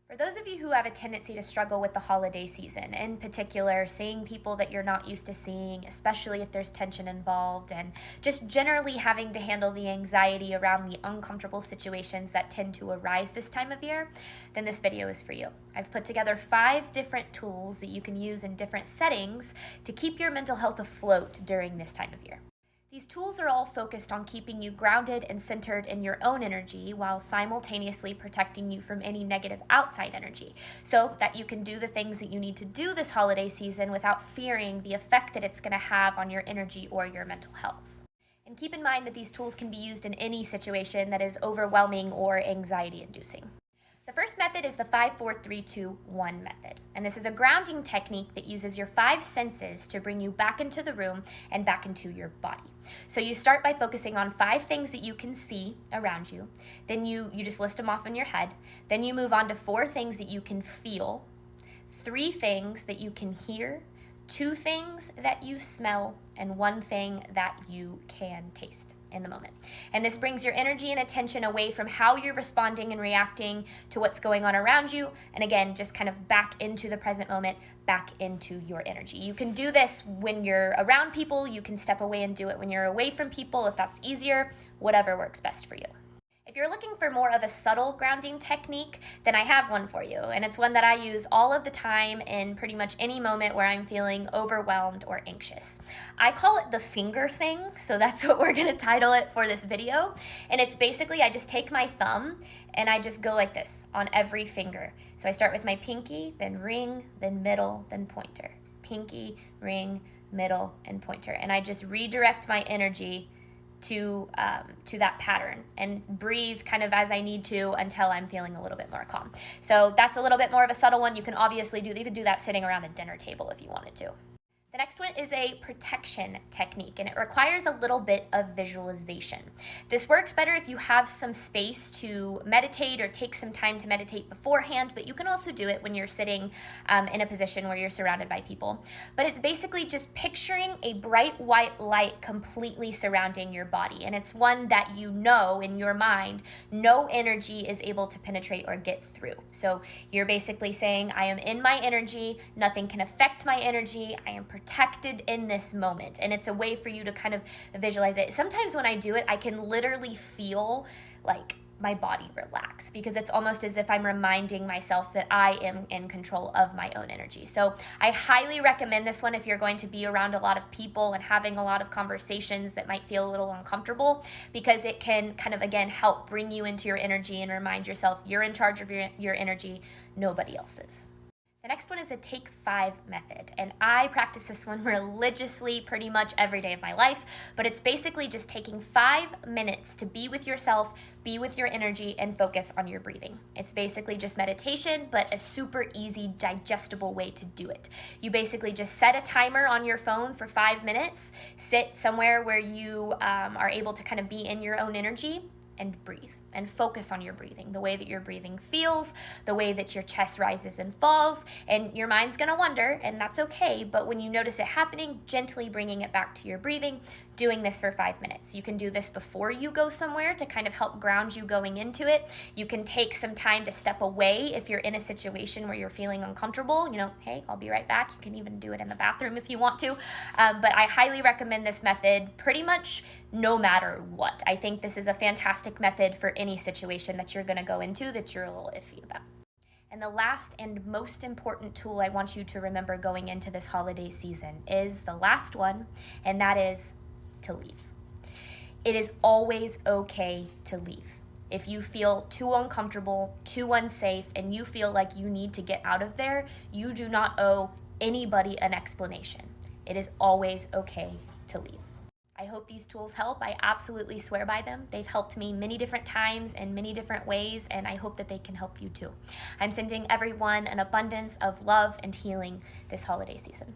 For those of you who have a tendency to struggle with the holiday season, in particular, seeing people that you're not used to seeing, especially if there's tension involved, and just generally having to handle the anxiety around the uncomfortable situations that tend to arise this time of year, then this video is for you. I've put together 5 different tools that you can use in different settings to keep your mental health afloat during this time of year. These tools are all focused on keeping you grounded and centered in your own energy while simultaneously protecting you from any negative outside energy, so that you can do the things that you need to do this holiday season without fearing the effect that it's going to have on your energy or your mental health. And keep in mind that these tools can be used in any situation that is overwhelming or anxiety-inducing. The first method is the 5-4-3-2-1 method, and this is a grounding technique that uses your 5 senses to bring you back into the room and back into your body. So you start by focusing on 5 things that you can see around you, then you just list them off in your head, then you move on to 4 things that you can feel, 3 things that you can hear, 2 things that you smell, and 1 thing that you can taste in the moment. And this brings your energy and attention away from how you're responding and reacting to what's going on around you, and again, just kind of back into the present moment, back into your energy. You can do this when you're around people, you can step away and do it when you're away from people if that's easier, whatever works best for you. If you're looking for more of a subtle grounding technique, then I have one for you, and it's one that I use all of the time in pretty much any moment where I'm feeling overwhelmed or anxious. I call it the finger thing, so that's what we're going to title it for this video, and it's basically I just take my thumb and I just go like this on every finger. So I start with my pinky, then ring, then middle, then pointer. Pinky, ring, middle, and pointer, and I just redirect my energy to that pattern and breathe kind of as I need to until I'm feeling a little bit more calm. So that's a little bit more of a subtle one. You can obviously you could do that sitting around a dinner table if you wanted to. The next one is a protection technique, and it requires a little bit of visualization. This works better if you have some space to meditate or take some time to meditate beforehand, but you can also do it when you're sitting in a position where you're surrounded by people. But it's basically just picturing a bright white light completely surrounding your body, and it's one that you know in your mind no energy is able to penetrate or get through. So you're basically saying, I am in my energy, nothing can affect my energy, I am protected in this moment. And it's a way for you to kind of visualize it. Sometimes when I do it, I can literally feel like my body relax, because it's almost as if I'm reminding myself that I am in control of my own energy. So I highly recommend this one if you're going to be around a lot of people and having a lot of conversations that might feel a little uncomfortable, because it can kind of, again, help bring you into your energy and remind yourself you're in charge of your energy, nobody else is. The next one is the Take 5 method, and I practice this one religiously pretty much every day of my life, but it's basically just taking 5 minutes to be with yourself, be with your energy, and focus on your breathing. It's basically just meditation, but a super easy, digestible way to do it. You basically just set a timer on your phone for 5 minutes, sit somewhere where you are able to kind of be in your own energy, and breathe and focus on your breathing, the way that your breathing feels, the way that your chest rises and falls, and your mind's gonna wander, and that's okay, but when you notice it happening, gently bringing it back to your breathing, doing this for 5 minutes. You can do this before you go somewhere to kind of help ground you going into it. You can take some time to step away if you're in a situation where you're feeling uncomfortable, hey, I'll be right back. You can even do it in the bathroom if you want to, but I highly recommend this method pretty much no matter what. I think this is a fantastic method for any situation that you're going to go into that you're a little iffy about. And the last and most important tool I want you to remember going into this holiday season is the last one, and that is to leave. It is always okay to leave. If you feel too uncomfortable, too unsafe, and you feel like you need to get out of there, you do not owe anybody an explanation. It is always okay to leave. I hope these tools help. I absolutely swear by them. They've helped me many different times in many different ways, and I hope that they can help you too. I'm sending everyone an abundance of love and healing this holiday season.